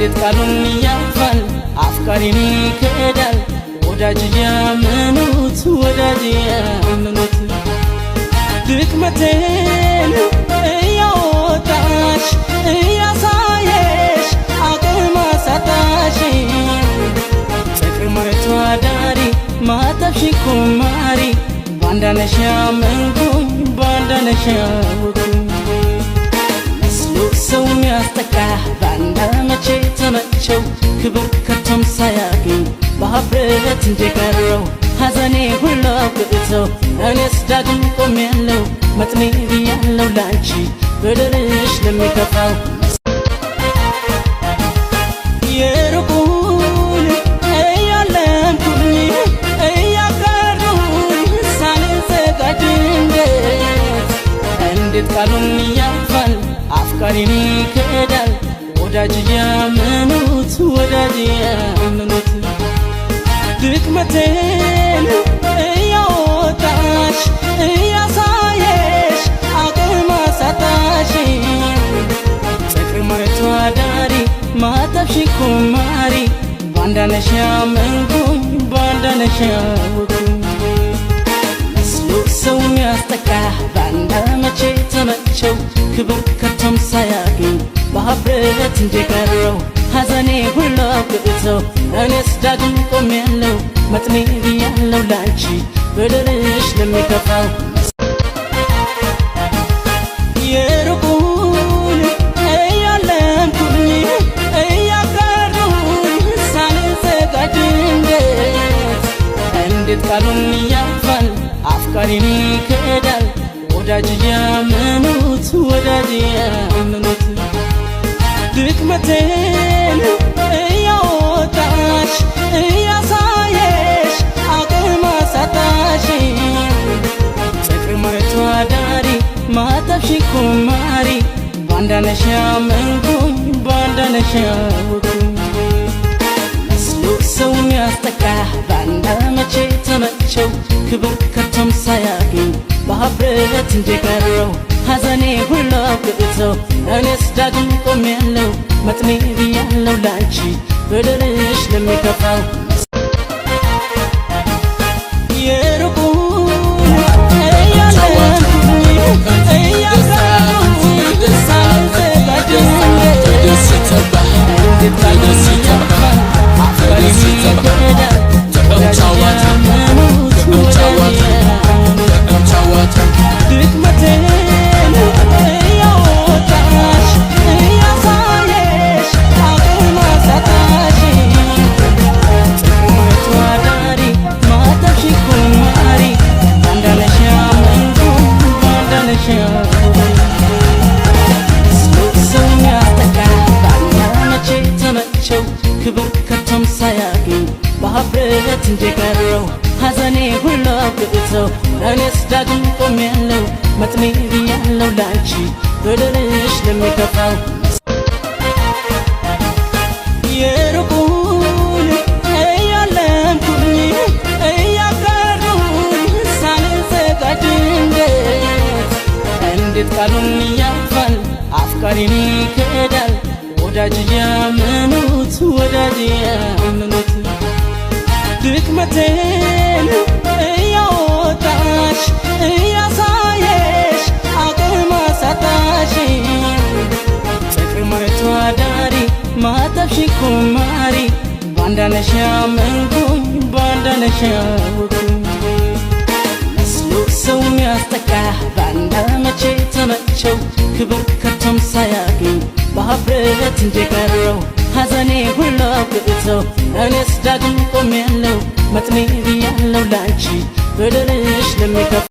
እንዴት ቃሉን ያልፋል አፍቃሪን ይክዳል ወዳጅ ያመኑት ወዳጅ ያመኑት ድክመቴን እያወጣሽ እያሳየሽ አቅም አሳጣሽ ጥቅመቷ ዳሪ ማተብሽ ኩማሪ ባንዳነሽ ያመንኩኝ ባንዳነሽ ያወኩኝ መስሎ ሰው ሚያስጠቃ ባንዳ መቼ ተመቸው ክብር ከቶም ሳያገኝ በሀፍረት እንደቀረው ሐዘኔ ሁሉ አብቅተው እኔስ ዳግም ቆሜያለሁ መጥኔ ብያለሁ ላንቺ በደልሽ ለሚከፋው የሩቁን እያለምኩኝ እያቀረሁኝ ሳልዘጋጅ እንዴት ቃሉን ያልፋል አፍቃሪን ይክዳል ወዳጅ ያመኑት ወዳጅ ያመኑት ድክመቴን እያወጣሽ እያሳየሽ አቅም አሳጣሽ ጥቅመቷ ዳሪ ማተብሽ ኩማሪ ባንዳነሽ ያመንኩኝ ባንዳነሽ ያወኩኝ መስሎ ሰው ሚያስጠቃ ባንዳ መቼ ተመቸው ክብር ከቶም ሳያገኝ በሀፍረት እንደቀረው ሐዘኔ ሁሉ አብቅተው እኔስ ዳግም ቆሜያለሁ መጥኔ ብያለሁ ላንቺ በደልሽ ለሚከፋው የሩቁን እያለምኩኝ እያቀረሁኝ ሳልዘጋጅ እንዴት ቃሉን ያልፋል አፍቃሪን ይክዳል ወዳጅ ያመኑት ወዳጅ ያመኑት ድክመቴን እያወጣሽ እያሳየሽ አቅም አሳጣሽ ጥቅመቷ ዳሪ ማተብሽ ኩማሪ ባንዳነሽ ያመንኩኝ ባንዳነሽ ያወኩኝ መስሎ ሰው ሚያስጠቃ ባንዳ መቼ ተመቸው ክብር ከቶም ሳያገኝ በሀፍረት እንደቀረው ሐዘኔ ሁሉ አብቅተው እኔስ ዳግም ቆሜያለሁ መጥኔ ብያለሁ ላንቺ በደልሽ ለሚከፋው የሩቁን እያለምኩኝ እያቀረሁኝ ሳልዘጋጅ እንዴት ቃሉን ያልፋል አፍቃሪን ይክዳል ወዳጅ ያመኑት ወዳጅ ያመኑት ድክመቴን እያወጣሽ እያሳየሽ አቅም አሳጣሽ ጥቅመቷ ዳሪ ማተብሽ ኩማሪ ባንዳነሽ ያመንኩኝ ባንዳነሽ ያወኩኝ ሰው ሚያስጠቃ ባንዳ መቼ ተመቸው ክብር ከቶም ሳያገኝ በሀፍረት እንደቀረው ሐዘኔ ሁሉ አብቅተው እኔስ ዳግም ቆሜያለሁ መጥኔ ብያለሁ ላንቺ በደልሽ ለሚከፋው የሩቁን እያለምኩኝ እያቀረሁኝ ሳልዘጋጅ እንዴት ቃሉን ያልፋል አፍቃሪን ይክዳል ወዳጅ ያመኑት ወዳጅ ያመኑት ድክመቴን እያወጣሽ እያሳየሽ አቅም አሳጣሽ ጥቅመቷ ዳሪ ማተብሽ ኩማሪ ባንዳነሽ ያመንኩኝ ባንዳነሽ ያወኩኝ መስሎ ሰው ሚያስጠቃ ባንዳ መቼ ተመቸው ክብር ከቶም ሳያገኝ በሀፍረት እንደቀረው ሐዘኔ ሁሉ አብቅተው እኔስ ዳግም ቆሜያለሁ መጥኔ ብያለሁ ላንቺ በደልሽ ለሚከፋው